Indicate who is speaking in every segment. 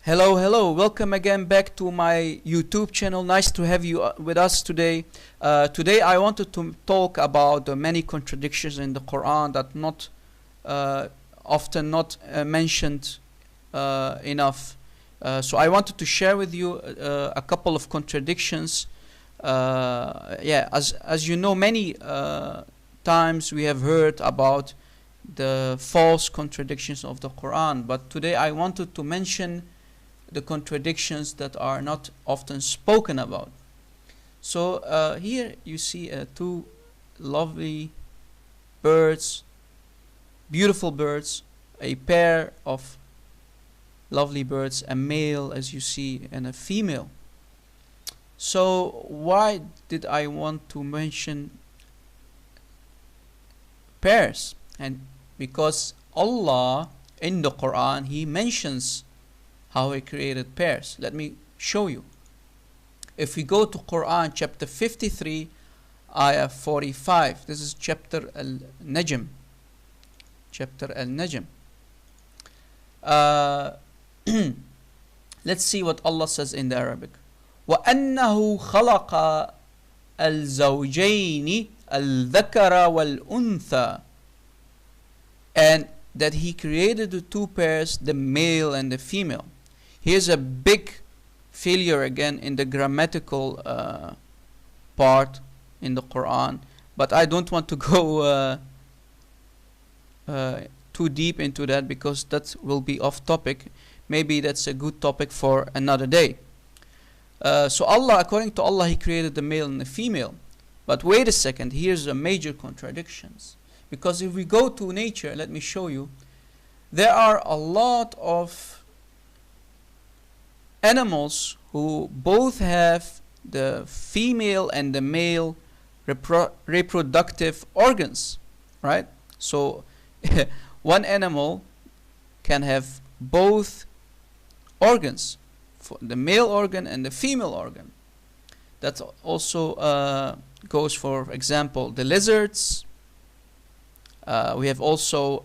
Speaker 1: Hello, hello. Welcome again back to my YouTube channel. Nice to have you with us today. Today I wanted to talk about the many contradictions in the Quran that not often not mentioned enough. So I wanted to share with you a couple of contradictions. As you know, many times we have heard about the false contradictions of the Quran, but today I wanted to mention the contradictions that are not often spoken about. So here you see two lovely birds, beautiful birds, a pair of lovely birds, a male as you see and a female. So why did I want to mention pairs? And because Allah in the Quran, He mentions how He created pairs. Let me show you. If we go to Quran chapter 53 ayah 45, this is chapter Al-Najm. Chapter Al-Najm. Let's see what Allah says in the Arabic. وَأَنَّهُ خَلَقَ الزَّوْجَيْنِ الذَّكَرَ وَالْأُنثَى, and that He created the two pairs, the male and the female. Here's a big failure again in the grammatical part in the Quran, but I don't want to go too deep into that because that will be off topic. Maybe that's a good topic for another day. So Allah, according to Allah, He created the male and the female. But wait a second, here's a major contradictions. Because if we go to nature, let me show you, there are a lot of animals who both have the female and the male reproductive organs, right? So one animal can have both organs, for the male organ and the female organ. That also goes, for example, the lizards. We have also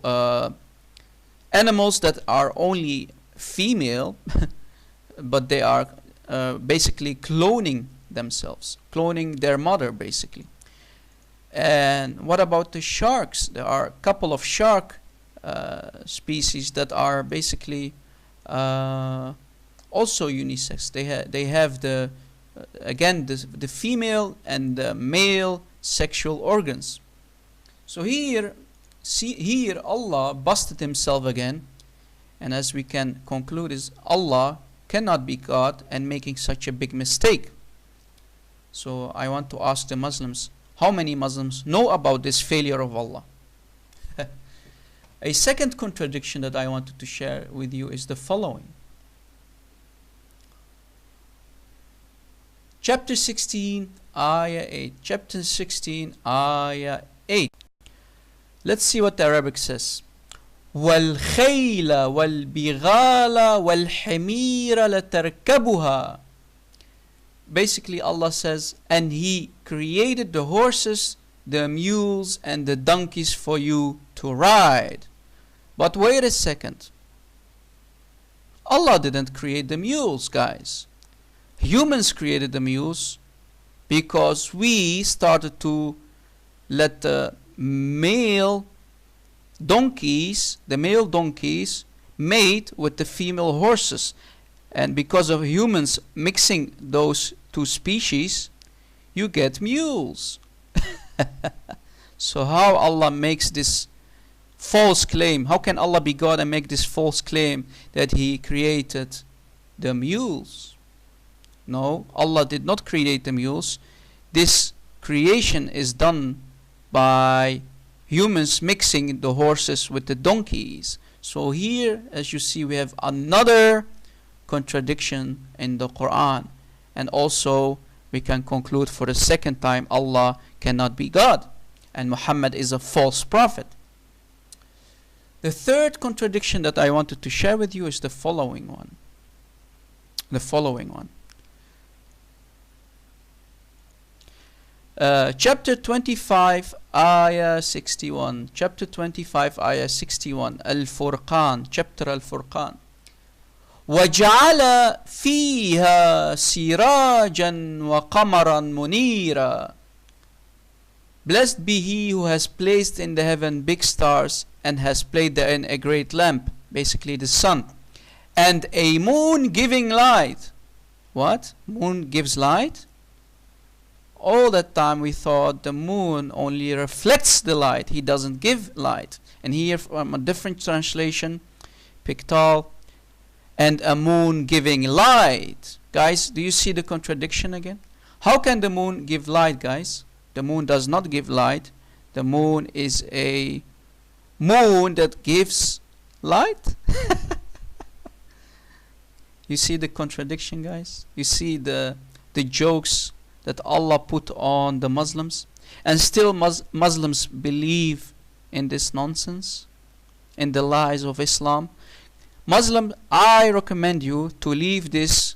Speaker 1: animals that are only female but they are basically cloning themselves, cloning their mother basically. And what about the sharks? There are a couple of shark species that are basically also unisex. They have the again the female and the male sexual organs. So here Allah busted Himself again, and as we can conclude is Allah cannot be God and making such a big mistake. So I want to ask the Muslims, how many Muslims know about this failure of Allah? A second contradiction that I wanted to share with you is the following. Chapter 16 ayah 8. Chapter 16 ayah 8. Let's see what the Arabic says. وَالْخَيْلَ وَالْبِغَالَ وَالْحَمِيرَ لَتَرْكَبُهَا. Basically Allah says, and He created the horses, the mules and the donkeys for you to ride. But wait a second. Allah didn't create the mules, guys. Humans created the mules because we started to let the male donkeys mate with the female horses, and because of humans mixing those two species, you get mules. So how Allah makes this false claim? How can Allah be God and make this false claim that He created the mules? No, Allah did not create the mules. This creation is done by humans mixing the horses with the donkeys. So here, as you see, we have another contradiction in the Quran. And also, we can conclude for the second time, Allah cannot be God, and Muhammad is a false prophet. The third contradiction that I wanted to share with you is the following one. Chapter 25 ayah 61. Chapter 25 ayah 61. Al-Furqan. Chapter Al-Furqan. وَجَعَلَ فِيهَا سِرَاجًا وَقَمَرًا مُنِيرًا. Blessed be he who has placed in the heaven big stars and has placed therein a great lamp, basically the sun, and a moon giving light. What? Moon gives light? All that time we thought the moon only reflects the light. He doesn't give light. And here from a different translation, Pictal, and a moon giving light. Guys, do you see the contradiction again? How can the moon give light, guys? The moon does not give light. The moon is a moon that gives light. You see the contradiction, guys? You see the jokes that Allah put on the Muslims? And still Muslims believe in this nonsense, in the lies of Islam. Muslim, I recommend you to leave this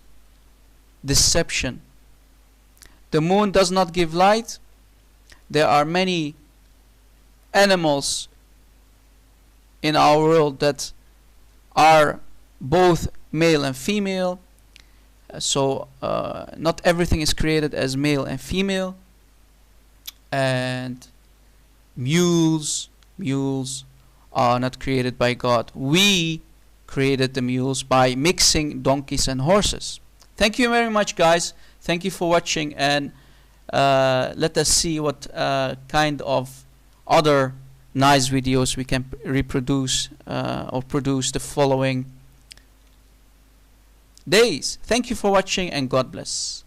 Speaker 1: deception. The moon does not give light. There are many animals in our world that are both male and female. So not everything is created as male and female. And mules are not created by God. We created the mules by mixing donkeys and horses. Thank you very much, guys. Thank you for watching, and let us see what kind of other nice videos we can reproduce or produce the following days. Thank you for watching, and God bless.